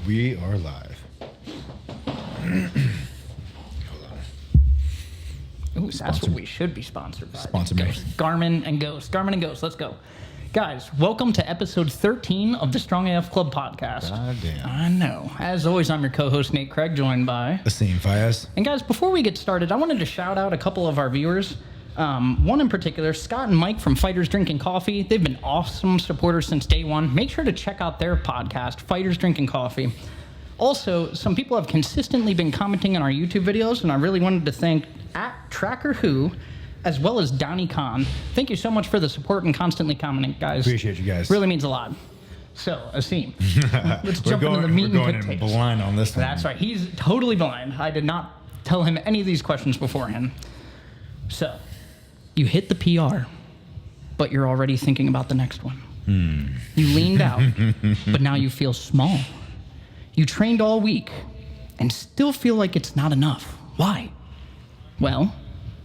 We are live. Ooh, that's what we should be sponsored by. Sponsor me. Garmin and Ghost. Garmin and Ghost. Let's go. Guys, welcome to episode 13 of the Strong AF Club podcast. God damn. I know. As always, I'm your co-host, Nate Craig, joined by Asim Fayez. And guys, before we get started, I wanted to shout out a couple of our viewers. One in particular, Scott and Mike from Fighters Drinking Coffee. They've been awesome supporters since day one. Make sure to check out their podcast, Fighters Drinking Coffee. Also, some people have consistently been commenting on our YouTube videos, and I really wanted to thank @TrackerWho, as well as Donnie Khan. Thank you so much for the support and constantly commenting, guys. Appreciate you guys. Really means a lot. So, Asim, let's jump into the meat and potatoes. We're potatoes. going blind on this one. That's right. He's totally blind. I did not tell him any of these questions beforehand. So, you hit the PR, but you're already thinking about the next one. You leaned out, but now you feel small. You trained all week and still feel like it's not enough. Why? Well,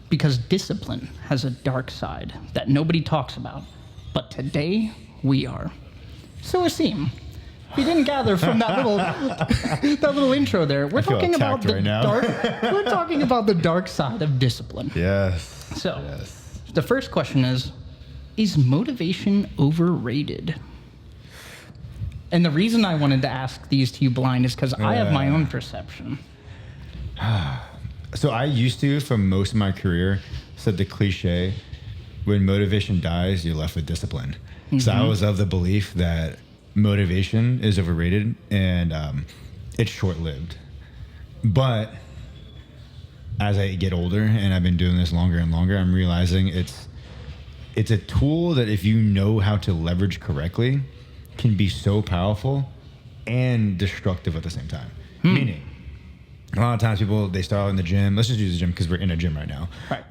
because discipline has a dark side that nobody talks about. But today, we are. So, Asim, if you didn't gather from that little intro there, we're talking about the we're talking about the dark side of discipline. Yes. So, the first question is motivation overrated? And the reason I wanted to ask these to you blind is because I have my own perception. So I used to, for most of my career, said the cliche, when motivation dies, you're left with discipline. Mm-hmm. So I was of the belief that motivation is overrated and it's short-lived. But as I get older and I've been doing this longer and longer, I'm realizing it's a tool that if you know how to leverage correctly, can be so powerful and destructive at the same time. Meaning, a lot of times people, they start out in the gym. Let's just use the gym because we're in a gym right now. Right.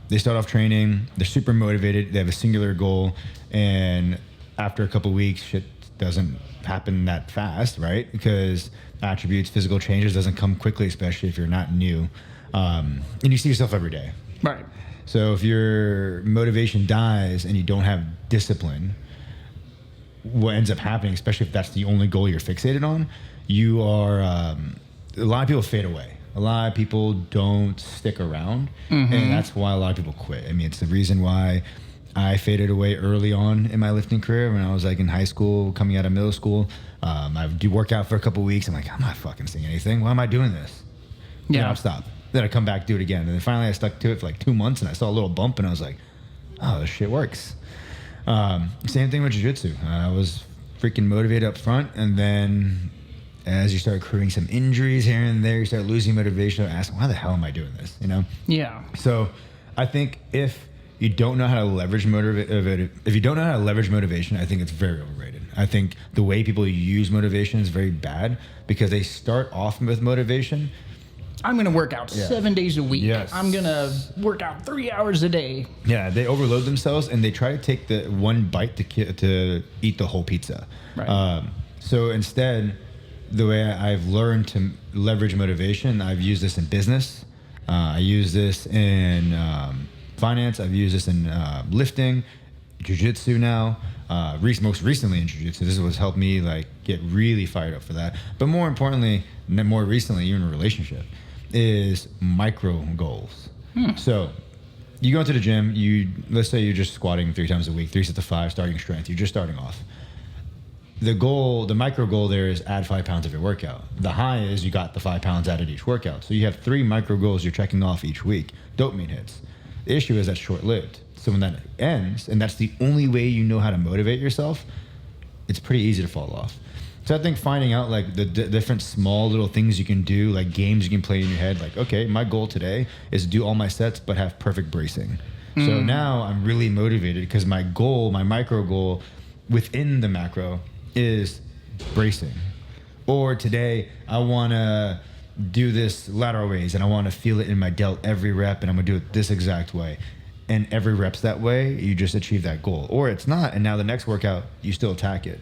They start off training. They're super motivated. They have a singular goal. And after a couple weeks, shit doesn't happen that fast, right? Because attributes, physical changes doesn't come quickly, especially if you're not new. And you see yourself every day. Right. So if your motivation dies and you don't have discipline, what ends up happening, especially if that's the only goal you're fixated on, you are, a lot of people fade away. A lot of people don't stick around. Mm-hmm. And that's why a lot of people quit. I mean, it's the reason why I faded away early on in my lifting career when I was like in high school, coming out of middle school. I would do workout for a couple of weeks. I'm like, I'm not fucking seeing anything. Why am I doing this? Yeah. And I'll stop. Then I come back, do it again. And then finally I stuck to it for like 2 months and I saw a little bump and I was like, oh, this shit works. Same thing with jiu-jitsu. I was freaking motivated up front, and then as you start accruing some injuries here and there, you start losing motivation. Asking, why the hell am I doing this? You know? Yeah. So I think if you don't know how to leverage motivation, I think it's very overrated. I think the way people use motivation is very bad because they start off with motivation. I'm going to work out 7 days a week. Yes. I'm going to work out 3 hours a day. Yeah, they overload themselves and they try to take the one bite to eat the whole pizza. Right. So instead, the way I've learned to leverage motivation, I've used this in business. I use this in finance. I've used this in lifting, jiu-jitsu now. Most recently in jiu-jitsu, this is what's helped me like get really fired up for that. But more importantly, more recently, even in a relationship, is micro goals. So you go into the gym, let's say you're just squatting 3 times a week, 3 sets of 5, starting strength. You're just starting off. The micro goal there is add 5 pounds of your workout. The high is you got the 5 pounds added each workout. So you have 3 micro goals you're checking off each week. Dopamine hits. The issue is that's short-lived. So when that ends, and that's the only way you know how to motivate yourself, it's pretty easy to fall off. So I think finding out like the different small little things you can do, like games you can play in your head, like, okay, my goal today is to do all my sets but have perfect bracing. So now I'm really motivated because my micro goal within the macro is bracing. Or today I want to do this lateral raise and I want to feel it in my delt every rep and I'm going to do it this exact way. And every rep's that way, you just achieve that goal. Or it's not, and now the next workout, you still attack it.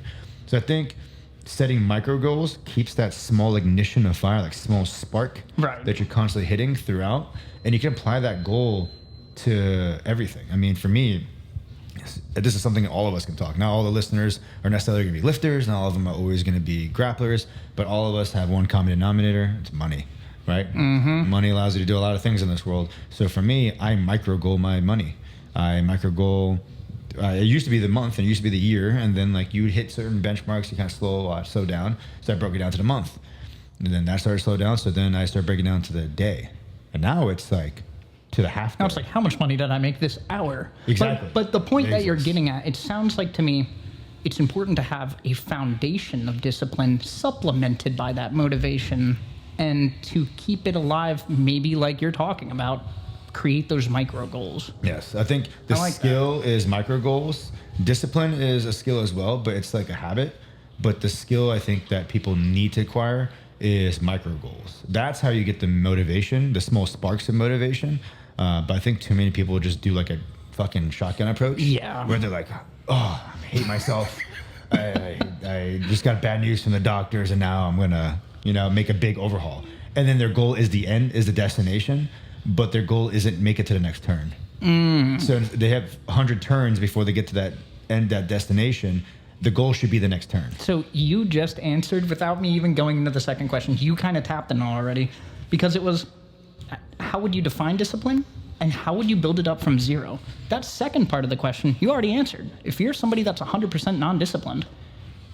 So I think setting micro goals keeps that small ignition of fire, like small spark that you're constantly hitting throughout. And you can apply that goal to everything. I mean, for me, this is something all of us can talk. Not all the listeners are necessarily going to be lifters. Not all of them are always going to be grapplers. But all of us have one common denominator. It's money, right? Mm-hmm. Money allows you to do a lot of things in this world. So for me, I micro goal my money. I micro goal. It used to be the month and it used to be the year. And then like you would hit certain benchmarks, you kind of slow down. So I broke it down to the month. And then that started to slow down. So then I started breaking down to the day. And now it's like to the half day. Now it's like, how much money did I make this hour? Exactly. But the point that you're getting at, it sounds like to me, it's important to have a foundation of discipline supplemented by that motivation, and to keep it alive, maybe like you're talking about, create those micro goals. Yes, I think the skill is micro goals. Discipline is a skill as well, but it's like a habit. But the skill I think that people need to acquire is micro goals. That's how you get the motivation, the small sparks of motivation. But I think too many people just do like a fucking shotgun approach. Yeah. Where they're like, oh, I hate myself. I just got bad news from the doctors and now I'm going to, make a big overhaul. And then their goal is the end, is the destination, but their goal isn't make it to the next turn. So they have 100 turns before they get to that end, that destination. The goal should be the next turn. So you just answered without me even going into the second question. You kind of tapped in already, because it was, how would you define discipline and how would you build it up from zero? That second part of the question, you already answered. If you're somebody that's 100% non-disciplined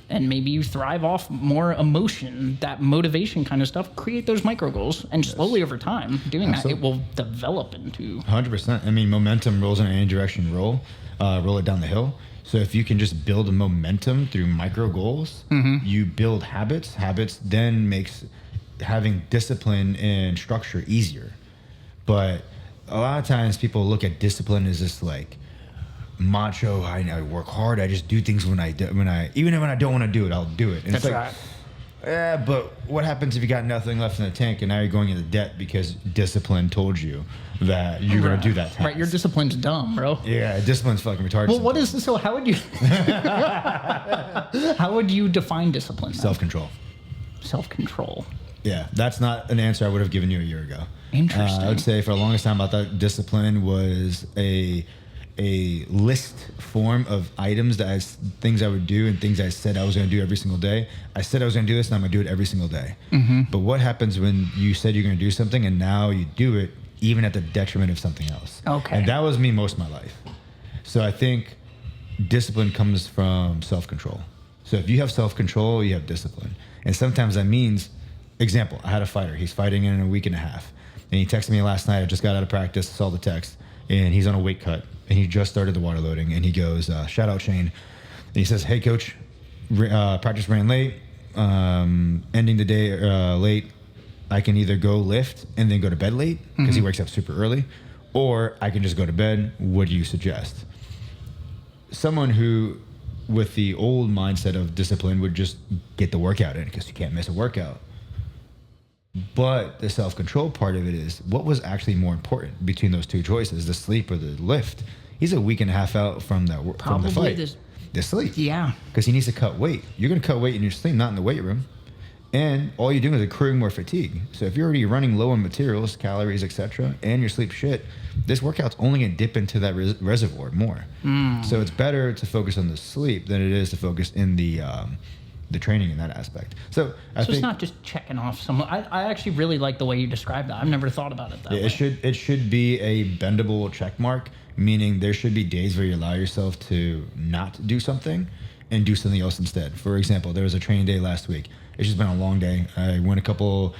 and maybe you thrive off more emotion, that motivation kind of stuff, create those micro goals, and slowly over time, doing that, it will develop into 100%. I mean, momentum rolls in any direction, roll it down the hill. So if you can just build momentum through micro goals, you build habits. Habits then makes having discipline and structure easier. But a lot of times people look at discipline as this like macho. I work hard. I just do things even when I don't want to do it, I'll do it. And that's it's like, right. Yeah, but what happens if you got nothing left in the tank and now you're going into debt because discipline told you that you're going to do that task? Right, your discipline's dumb, bro. Yeah, discipline's fucking retarded. Well, what is this? So how would you how would you define discipline then? Self-control. Self-control. Yeah, that's not an answer I would have given you a year ago. Interesting. I would say for the longest time I thought discipline was a list form of items things I would do and things I said I was going to do every single day. I said I was going to do this and I'm going to do it every single day. But what happens when you said you're going to do something and now you do it even at the detriment of something else? Okay. And that was me most of my life. So I think discipline comes from self-control. So if you have self-control, you have discipline. And sometimes that means, example, I had a fighter. He's fighting in a week and a half. And he texted me last night. I just got out of practice, saw the text, and he's on a weight cut. And he just started the water loading. And he goes, shout out Shane. And he says, hey, coach, practice ran late, ending the day late. I can either go lift and then go to bed late because he wakes up super early, or I can just go to bed. What do you suggest? Someone who, with the old mindset of discipline, would just get the workout in because you can't miss a workout. But the self-control part of it is what was actually more important between those two choices, the sleep or the lift. He's a week and a half out from the fight. The sleep. Yeah. Because he needs to cut weight. You're going to cut weight in your sleep, not in the weight room. And all you're doing is accruing more fatigue. So if you're already running low on materials, calories, etc., and your sleep shit, this workout's only going to dip into that reservoir more. So it's better to focus on the sleep than it is to focus in the training in that aspect. So I think it's not just checking off someone. I actually really like the way you described that. I've never thought about it that way. It should be a bendable check mark, meaning there should be days where you allow yourself to not do something and do something else instead. For example, there was a training day last week. It's just been a long day. I went a couple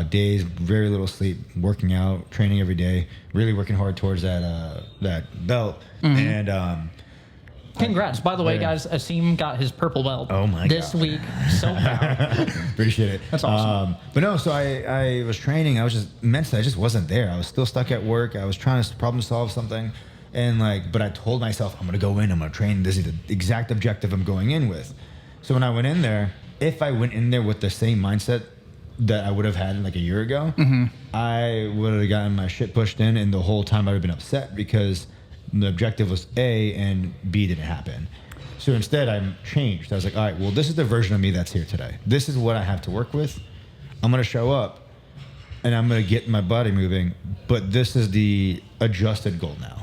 days, very little sleep, working out, training every day, really working hard towards that belt. And congrats, by the way, guys. Asim got his purple belt. Oh my this God. week. So proud. Appreciate it. That's awesome. But no, so I was training. I was just mentally, I just wasn't there. I was still stuck at work. I was trying to problem solve something, and but I told myself I'm gonna go in. I'm gonna train. This is the exact objective I'm going in with. So when I went in there, if I went in there with the same mindset that I would have had like a year ago, I would have gotten my shit pushed in, and the whole time I would have been upset because the objective was A and B didn't happen. So instead I changed. I was like, all right, well, this is the version of me that's here today. This is what I have to work with. I'm going to show up and I'm going to get my body moving, but this is the adjusted goal now.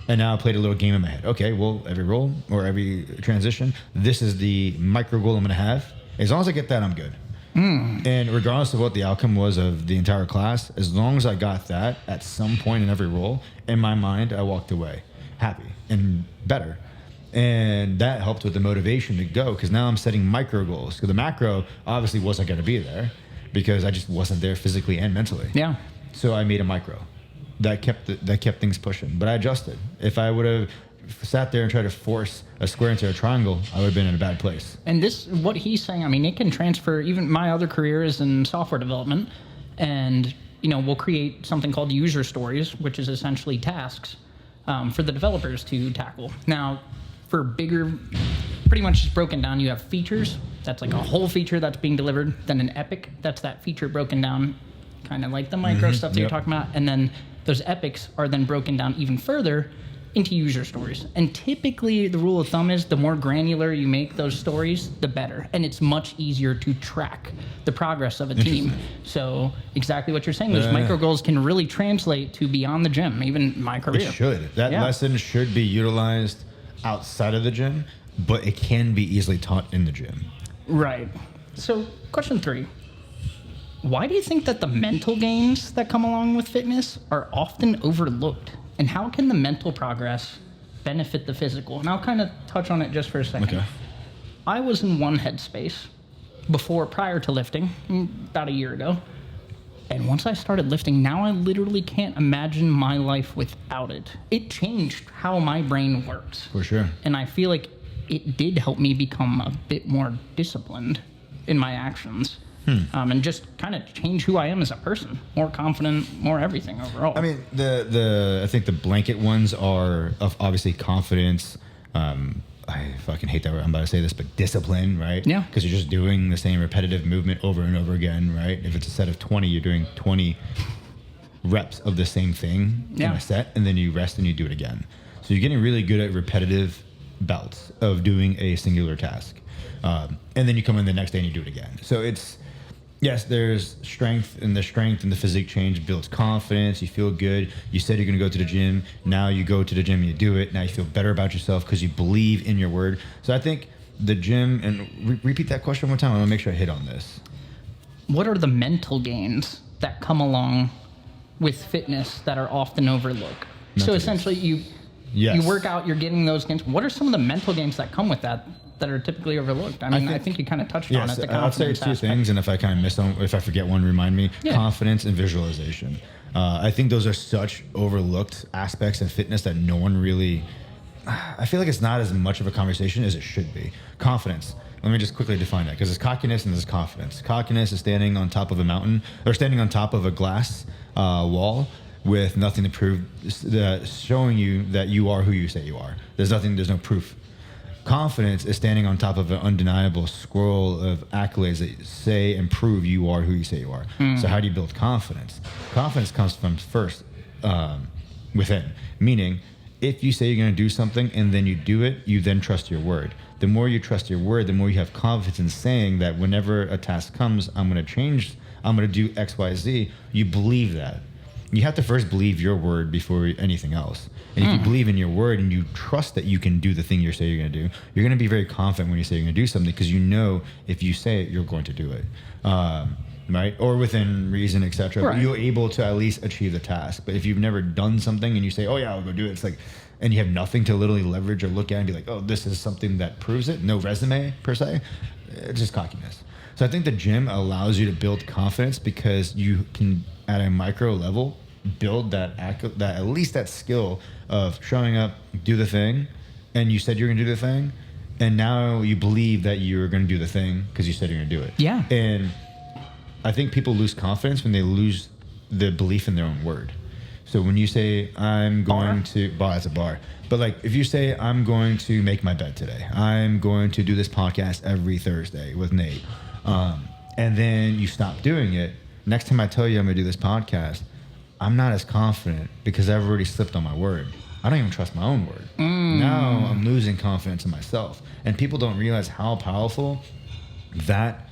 And now I played a little game in my head. Okay, well, every roll or every transition, this is the micro goal I'm going to have. As long as I get that, I'm good. And regardless of what the outcome was of the entire class, as long as I got that at some point in every roll, in my mind, I walked away happy and better. And that helped with the motivation to go, because now I'm setting micro goals. Because the macro obviously wasn't going to be there because I just wasn't there physically and mentally. Yeah. So I made a micro that kept things pushing. But I adjusted. If I would have sat there and tried to force a square into a triangle, I would have been in a bad place. And this, what he's saying, I mean, it can transfer. Even my other career is in software development, and we'll create something called user stories, which is essentially tasks for the developers to tackle. Now, for bigger, pretty much just broken down, you have features. That's like a whole feature that's being delivered. Then an epic, that's that feature broken down, kind of like the micro stuff that you're talking about. And then those epics are then broken down even further into user stories. And typically the rule of thumb is the more granular you make those stories, the better. And it's much easier to track the progress of a team. So exactly what you're saying, those micro goals can really translate to beyond the gym, even my career. It should. That lesson should be utilized outside of the gym, but it can be easily taught in the gym. Right. So question 3. Why do you think that the mental gains that come along with fitness are often overlooked? And how can the mental progress benefit the physical? And I'll kind of touch on it just for a second. Okay. I was in one headspace prior to lifting, about a year ago. And once I started lifting, now I literally can't imagine my life without it. It changed how my brain works. For sure. And I feel like it did help me become a bit more disciplined in my actions. And just kind of change who I am as a person, more confident, more everything overall. I mean, I think the blanket ones are of obviously confidence. I fucking hate that word. I'm about to say this, but discipline, right? Yeah. Because you're just doing the same repetitive movement over and over again, right? If it's a set of 20, you're doing 20 reps of the same thing in a set, and then you rest and you do it again. So you're getting really good at repetitive bouts of doing a singular task. And then you come in the next day and you do it again. So yes, there's strength, and the physique change builds confidence. You feel good. You said you're going to go to the gym. Now you go to the gym and you do it. Now you feel better about yourself because you believe in your word. So I think the gym, and repeat that question one time. I want to make sure I hit on this. What are the mental gains that come along with fitness that are often overlooked? So essentially you work out, you're getting those gains. What are some of the mental gains that come with that are typically overlooked? I mean, I think you kind of touched on it. The I'll say 2 things, and if I kind of miss them, if I forget one, remind me. Yeah. Confidence and visualization. I think those are such overlooked aspects of fitness that no one really... I feel like it's not as much of a conversation as it should be. Confidence. Let me just quickly define that, because there's cockiness and there's confidence. Cockiness is standing on top of a mountain, or standing on top of a glass wall with nothing to prove, showing you that you are who you say you are. There's no proof. Confidence is standing on top of an undeniable scroll of accolades that say and prove you are who you say you are. So how do you build confidence? Confidence comes from first within, meaning if you say you're going to do something and then you do it, you then trust your word. The more you trust your word, the more you have confidence in saying that whenever a task comes, I'm going to do X, Y, Z. You believe that. You have to first believe your word before anything else. And if you believe in your word and you trust that you can do the thing you say you're going to do, you're going to be very confident when you say you're going to do something, because you know if you say it, you're going to do it. Right? Or within reason, etc. Right. But you're able to at least achieve the task. But if you've never done something and you say, oh yeah, I'll go do it, it's like, and you have nothing to literally leverage or look at and be like, oh, this is something that proves it, no resume per se, it's just cockiness. So I think the gym allows you to build confidence because you can, at a micro level, build that at least that skill of showing up, do the thing, and you said you're going to do the thing, and now you believe that you're going to do the thing because you said you're going to do it. Yeah. And I think people lose confidence when they lose the belief in their own word. So when you say, I'm going to... That's a bar. But like, if you say, I'm going to make my bed today. I'm going to do this podcast every Thursday with Nate. And then you stop doing it. Next time I tell you I'm going to do this podcast, I'm not as confident because I've already slipped on my word. I don't even trust my own word. Now I'm losing confidence in myself. And people don't realize how powerful that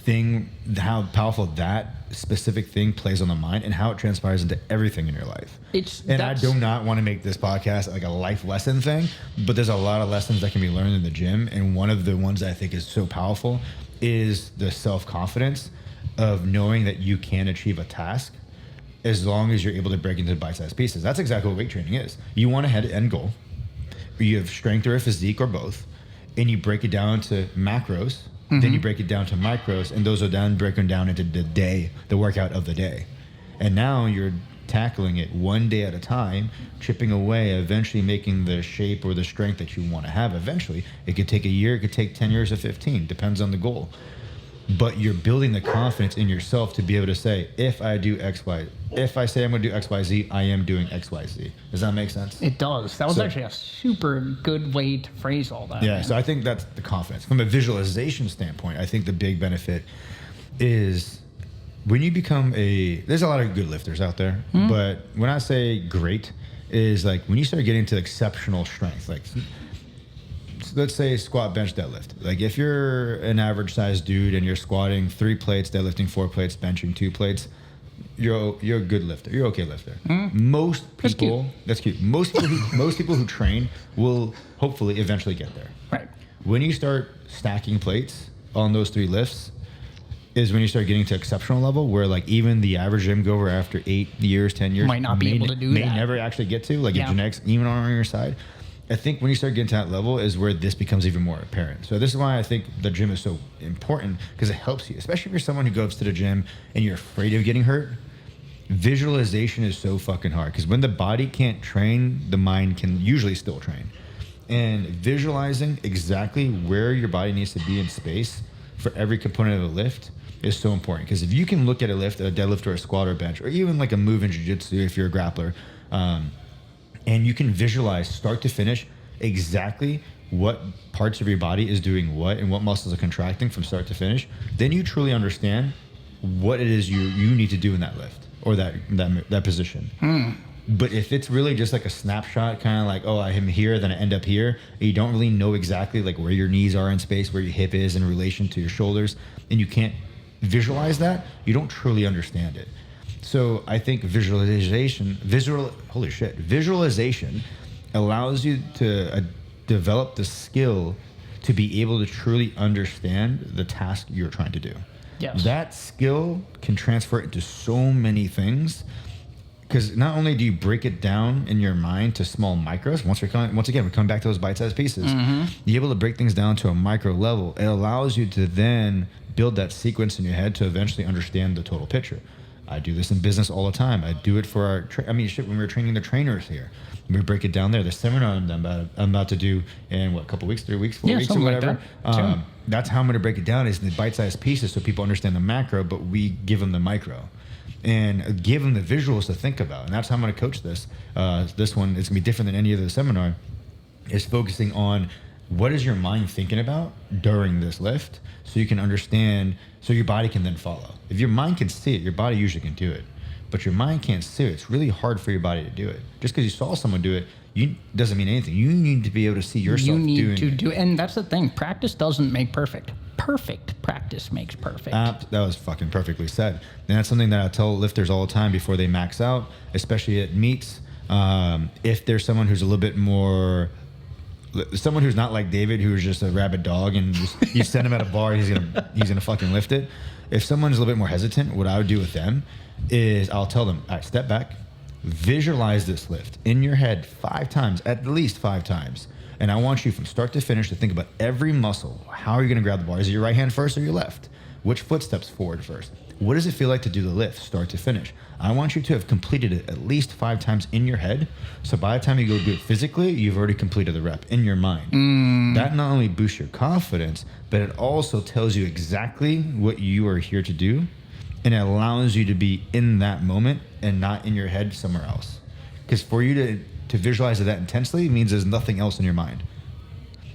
thing, how powerful that specific thing plays on the mind and how it transpires into everything in your life. I do not want to make this podcast like a life lesson thing, but there's a lot of lessons that can be learned in the gym. And one of the ones that I think is so powerful is the self-confidence of knowing that you can achieve a task as long as you're able to break into bite-sized pieces. That's exactly what weight training is. You want a end goal. You have strength or a physique or both, and you break it down to macros. Then you break it down to micros, and those are broken down into the workout of the day. And now you're tackling it one day at a time, chipping away, eventually making the shape or the strength that you want to have. Eventually, it could take a year, it could take 10 years or 15, depends on the goal. But you're building the confidence in yourself to be able to say, if I do X, Y, if I say I'm going to do X, Y, Z, I am doing X, Y, Z. Does that make sense? It does. That was actually a super good way to phrase all that. Yeah, man. so I think that's the confidence. From a visualization standpoint, I think the big benefit is when you become there's a lot of good lifters out there, but when I say great, is like when you start getting to exceptional strength, like let's say squat, bench, deadlift. Like if you're an average sized dude and you're squatting 3 plates, deadlifting 4 plates, benching 2 plates, you're a good lifter. You're an okay lifter. Most people, that's cute. Most people who train will hopefully eventually get there. Right. When you start stacking plates on those 3 lifts is when you start getting to exceptional level where like even the average gym goer after 8 years, 10 years might not be able to do that. May never actually get to, like if genetics even on your side. I think when you start getting to that level is where this becomes even more apparent. So this is why I think the gym is so important, because it helps you, especially if you're someone who goes to the gym and you're afraid of getting hurt. Visualization is so fucking hard, because when the body can't train, the mind can usually still train. And visualizing exactly where your body needs to be in space for every component of a lift is so important. Because if you can look at a lift, a deadlift or a squat or a bench, or even like a move in jiu-jitsu if you're a grappler, and you can visualize start to finish exactly what parts of your body is doing what and what muscles are contracting from start to finish, then you truly understand what it is you need to do in that lift or that position. But if it's really just like a snapshot, kind of like, oh, I am here, then I end up here, and you don't really know exactly like where your knees are in space, where your hip is in relation to your shoulders, and you can't visualize that, you don't truly understand it. So I think visualization allows you to develop the skill to be able to truly understand the task you're trying to do. Yes. That skill can transfer into so many things, because not only do you break it down in your mind to small micros, once again, we're coming back to those bite-sized pieces, you're able to break things down to a micro level. It allows you to then build that sequence in your head to eventually understand the total picture. I do this in business all the time. I do it for when we were training the trainers here, we break it down there. The seminar I'm about to do in a couple weeks, 3 weeks, 4 weeks or whatever. Like that's how I'm going to break it down, is in the bite-sized pieces so people understand the macro, but we give them the micro and give them the visuals to think about. And that's how I'm going to coach this. This one, it's going to be different than any other seminar, is focusing on what is your mind thinking about during this lift so you can understand, so your body can then follow. If your mind can see it, your body usually can do it. But your mind can't see it. It's really hard for your body to do it. Just because you saw someone do it, doesn't mean anything. You need to be able to see yourself doing it. You need to do it. And that's the thing. Practice doesn't make perfect. Perfect practice makes perfect. That was fucking perfectly said. And that's something that I tell lifters all the time before they max out, especially at meets. If there's someone who's a little bit more... someone who's not like David, who's just a rabid dog, and you send him at a bar, he's gonna fucking lift it. If someone's a little bit more hesitant, what I would do with them is I'll tell them, all right, step back, visualize this lift in your head 5 times, at least 5 times. And I want you from start to finish to think about every muscle. How are you gonna grab the bar? Is it your right hand first or your left? Which foot steps forward first? What does it feel like to do the lift, start to finish? I want you to have completed it at least 5 times in your head. So by the time you go do it physically, you've already completed the rep in your mind. That not only boosts your confidence, but it also tells you exactly what you are here to do. And it allows you to be in that moment and not in your head somewhere else. Because for you to visualize it that intensely means there's nothing else in your mind.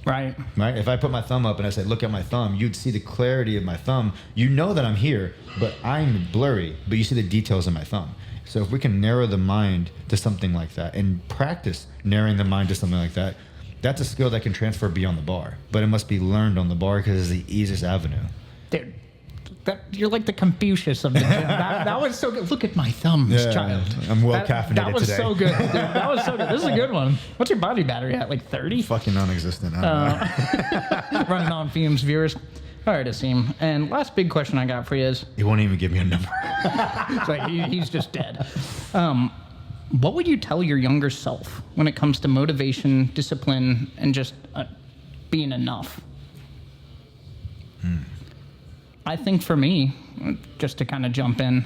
Right. If I put my thumb up and I said, look at my thumb, you'd see the clarity of my thumb. You know that I'm here, but I'm blurry, but you see the details of my thumb. So if we can narrow the mind to something like that and practice narrowing the mind to something like that, that's a skill that can transfer beyond the bar. But it must be learned on the bar because it's the easiest avenue. Dude, You're like the Confucius of the gym. That was so good. Look at my thumbs, child. I'm well caffeinated That was today. so good. Dude. That was so good. This is a good one. What's your body battery at? Like 30? Fucking non-existent. I don't know. Running on fumes, viewers. All right, Asim. And last big question I got for you is... He won't even give me a number. It's like he's just dead. What would you tell your younger self when it comes to motivation, discipline, and just being enough? I think for me, just to kind of jump in,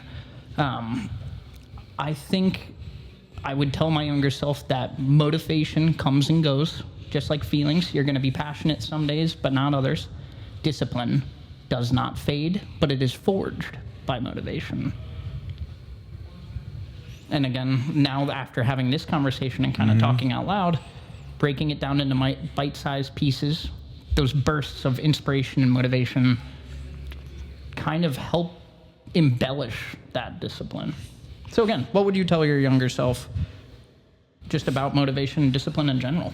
I think I would tell my younger self that motivation comes and goes, just like feelings. You're going to be passionate some days, but not others. Discipline does not fade, but it is forged by motivation. And again, now after having this conversation and kind of talking out loud, breaking it down into my bite-sized pieces, those bursts of inspiration and motivation kind of help embellish that discipline. So again, what would you tell your younger self just about motivation and discipline in general?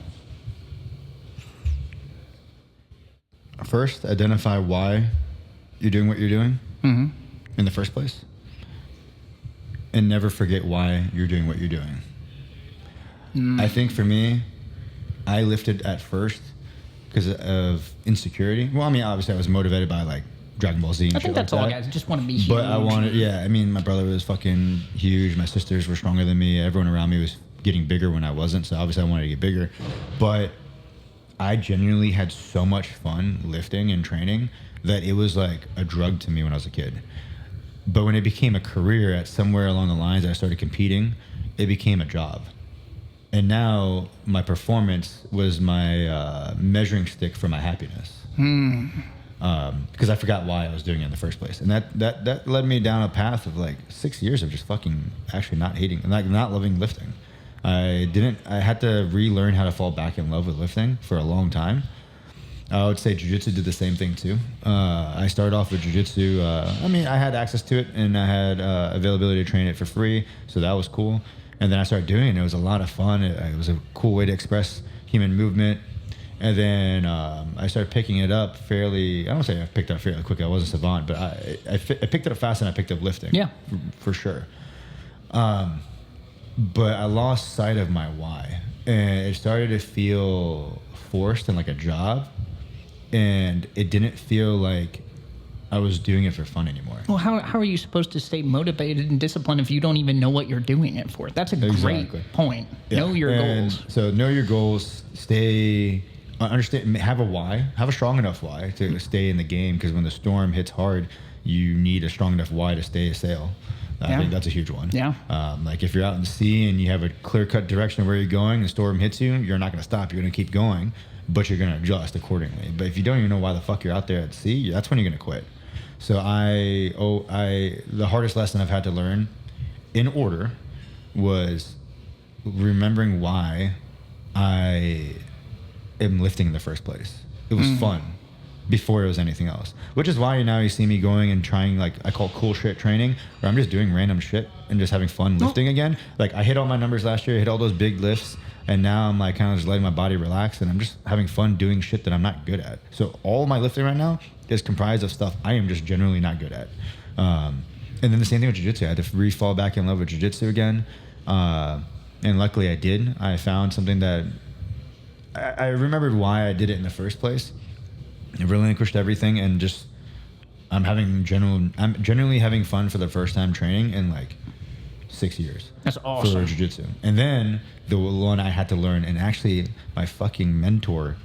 First, identify why you're doing what you're doing in the first place. And never forget why you're doing what you're doing. I think for me, I lifted at first because of insecurity. Well, I mean, obviously I was motivated by like Dragon Ball Z and I shit think that's like all that. guys just want to be huge. But I wanted, I mean, my brother was fucking huge. My sisters were stronger than me. Everyone around me was getting bigger when I wasn't. So obviously I wanted to get bigger. But I genuinely had so much fun lifting and training that it was like a drug to me when I was a kid. But when it became a career, at somewhere along the lines I started competing, it became a job. And now my performance was my measuring stick for my happiness. Because I forgot why I was doing it in the first place. And that led me down a path of like 6 years of just fucking actually not hating, like not loving lifting. I had to relearn how to fall back in love with lifting for a long time. I would say jiu-jitsu did the same thing too. I started off with jiu-jitsu. I mean, I had access to it and I had availability to train it for free. So that was cool. And then I started doing it and it was a lot of fun. It was a cool way to express human movement. And then I started picking it up fairly. I don't say I picked it up fairly quick. I wasn't a savant, but I picked it up fast and I picked up lifting. Yeah, for sure. But I lost sight of my why, and it started to feel forced and like a job, and it didn't feel like I was doing it for fun anymore. Well, how are you supposed to stay motivated and disciplined if you don't even know what you're doing it for? That's a great point. Yeah. Know your goals. So know your goals. Understand. Have a why. Have a strong enough why to stay in the game. Because when the storm hits hard, you need a strong enough why to stay a sail. I think that's a huge one. Yeah. Like if you're out in the sea and you have a clear-cut direction of where you're going, the storm hits you, you're not going to stop. You're going to keep going, but you're going to adjust accordingly. But if you don't even know why the fuck you're out there at sea, that's when you're going to quit. So the hardest lesson I've had to learn in order was remembering why I am lifting in the first place. It was fun before it was anything else, which is why now you see me going and trying, like I call cool shit training, where I'm just doing random shit and just having fun lifting again. Like I hit all my numbers last year, hit all those big lifts, and now I'm like kind of just letting my body relax and I'm just having fun doing shit that I'm not good at. So all my lifting right now is comprised of stuff I am just generally not good at. And then the same thing with jiu-jitsu. I had to fall back in love with jiu-jitsu again. And luckily I did. I found something that I remembered why I did it in the first place. I relinquished everything and just I'm genuinely having fun for the first time training in like 6 years. That's awesome. For jiu-jitsu. And then the one I had to learn, and actually my fucking mentor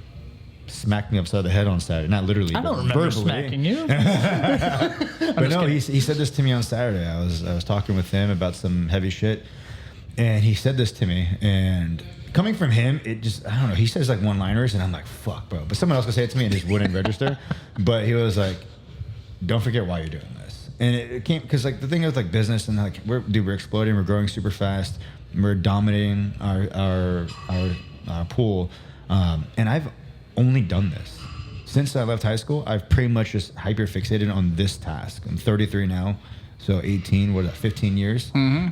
smacked me upside the head on Saturday. Not literally, I but don't remember verbally. smacking you. But no, he said this to me on Saturday. I was talking with him about some heavy shit, and he said this to me, and coming from him, it just, I don't know, he says like one-liners, and I'm like, fuck, bro. But someone else could say it to me, and it just wouldn't register. But he was like, don't forget why you're doing this. And it came, because like the thing with like business, and like, we're exploding, we're growing super fast, we're dominating our pool. And I've only done this. Since I left high school, I've pretty much just hyper-fixated on this task. I'm 33 now. So 18, what is that, 15 years? Something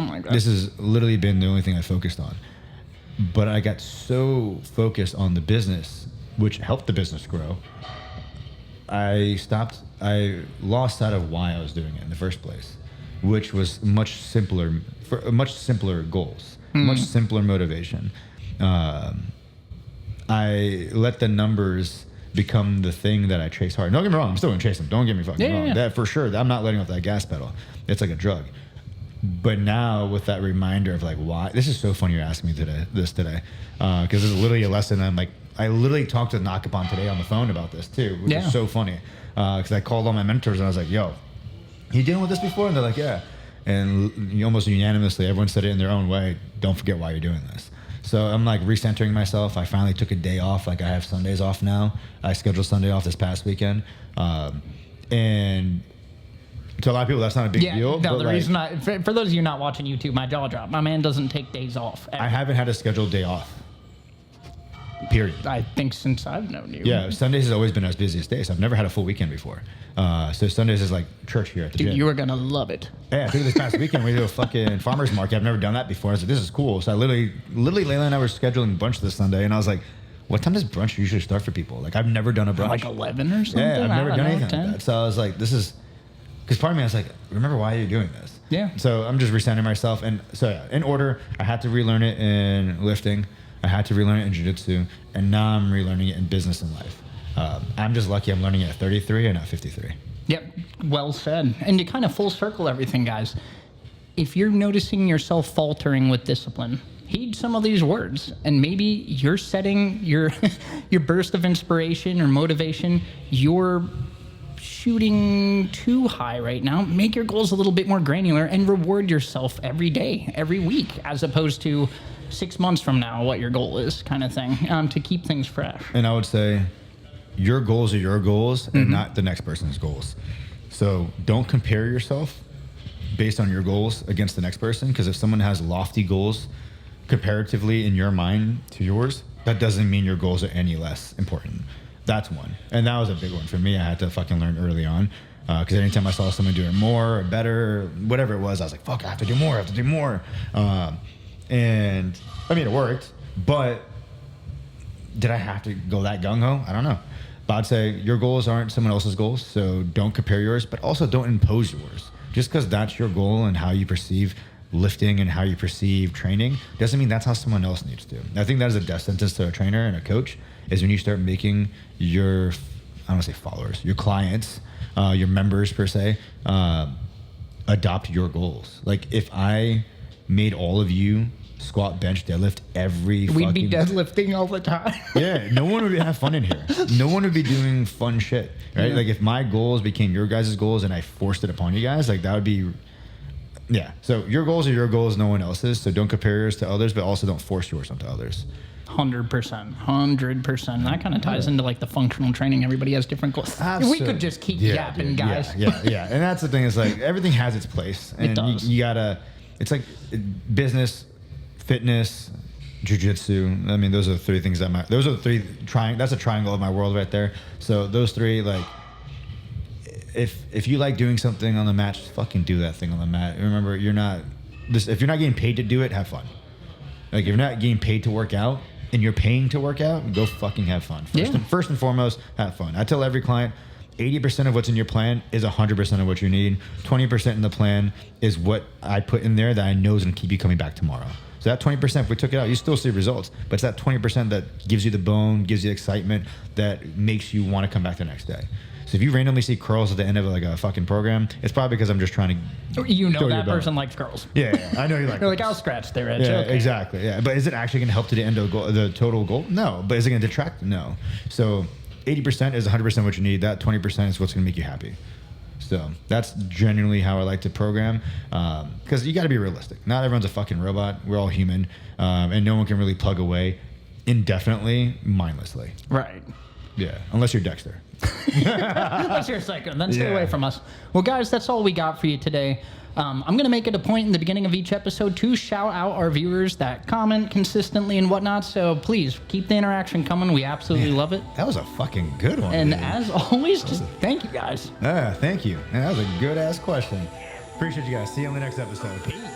like that. This has literally been the only thing I focused on. But I got so focused on the business, which helped the business grow. I lost sight of why I was doing it in the first place, which was much simpler goals, much simpler motivation. I let the numbers become the thing that I chase hard. Don't get me wrong, I'm still gonna chase them. Don't get me fucking wrong. That for sure. I'm not letting off that gas pedal. It's like a drug. But now with that reminder of like why, this is so funny you're asking me today, because this is literally a lesson. I literally talked to Nakapon today on the phone about this too, which is so funny. Because I called all my mentors and I was like, yo, you dealing with this before? And they're like, yeah. And almost unanimously, everyone said it in their own way. Don't forget why you're doing this. So I'm like recentering myself. I finally took a day off. Like I have Sundays off now. I scheduled Sunday off this past weekend. And to a lot of people, that's not a big deal. No, the reason for those of you not watching YouTube, my jaw dropped. My man doesn't take days off. Ever. I haven't had a scheduled day off. Period. I think since I've known you. Yeah, Sundays has always been our busiest days. I've never had a full weekend before. So Sundays is like church here at the gym. You are going to love it. Yeah, I think this past weekend we did a fucking farmer's market. I've never done that before. I was like, this is cool. So I literally Layla and I were scheduling brunch this Sunday, and I was like, what time does brunch usually start for people? Like, I've never done a brunch. Like 11 or something? Yeah, I've never done anything 10? like that. So I was like, this is... Because part of me, I was like, remember why you're doing this? Yeah. So I'm just recentering myself. And so, yeah, in order, I had to relearn it in lifting. I had to relearn it in jiu-jitsu. And now I'm relearning it in business and life. I'm just lucky I'm learning it at 33 and not 53. Yep. Well said. And to kind of full circle everything, guys, if you're noticing yourself faltering with discipline, heed some of these words. And maybe you're setting your your burst of inspiration or motivation, you're shooting too high right now. Make your goals a little bit more granular and reward yourself every day, every week, as opposed to 6 months from now what your goal is, kind of thing, to keep things fresh. And I would say your goals are your goals and not the next person's goals. So don't compare yourself based on your goals against the next person, because if someone has lofty goals comparatively in your mind to yours, that doesn't mean your goals are any less important. That's one. And that was a big one for me. I had to fucking learn early on, because anytime I saw someone doing more or better, or whatever it was, I was like, fuck, I have to do more, I have to do more. And I mean, it worked, but did I have to go that gung-ho? I don't know. But I'd say your goals aren't someone else's goals, so don't compare yours, but also don't impose yours. Just because that's your goal and how you perceive lifting and how you perceive training doesn't mean that's how someone else needs to. I think that is a death sentence to a trainer and a coach, is when you start making your, I don't want to say followers, your clients, your members per se, adopt your goals. Like if I made all of you squat, bench, deadlift We'd be deadlifting all the time. Yeah, no one would have fun in here. No one would be doing fun shit, right? Yeah. Like if my goals became your guys' goals and I forced it upon you guys, like that would be, yeah. So your goals are your goals, no one else's. So don't compare yours to others, but also don't force yours onto others. 100%. That kind of ties into like the functional training. Everybody has different goals. We could just keep yapping, guys. Yeah. And that's the thing, is like everything has its place. And it does. You gotta, it's like business, fitness, jiu-jitsu. I mean, those are the three things that's a triangle of my world right there. So those three, like, if you like doing something on the mat, just fucking do that thing on the mat. Remember, if you're not getting paid to do it, have fun. Like, if you're not getting paid to work out and you're paying to work out, go fucking have fun. First and foremost, have fun. I tell every client, 80% of what's in your plan is 100% of what you need. 20% in the plan is what I put in there that I know is going to keep you coming back tomorrow. So that 20%, if we took it out, you still see results. But it's that 20% that gives you the bone, gives you excitement, that makes you want to come back the next day. So if you randomly see curls at the end of like a fucking program, it's probably because I'm just trying to... that person likes curls. Yeah, I know you like You're like, I'll scratch their edge. Yeah, okay. exactly. Yeah, but is it actually going to help to the end of the total goal? No. But is it going to detract? No. So 80% is 100% what you need. That 20% is what's going to make you happy. So that's genuinely how I like to program, because you got to be realistic. Not everyone's a fucking robot. We're all human, and no one can really plug away indefinitely, mindlessly. Right. Yeah, unless you're Dexter. Unless you're a psycho, then stay away from us. Well, guys, that's all we got for you today. I'm going to make it a point in the beginning of each episode to shout out our viewers that comment consistently and whatnot. So please keep the interaction coming. We absolutely love it. That was a fucking good one. And as always, just thank you guys. Thank you. Man, that was a good ass question. Appreciate you guys. See you on the next episode. Peace.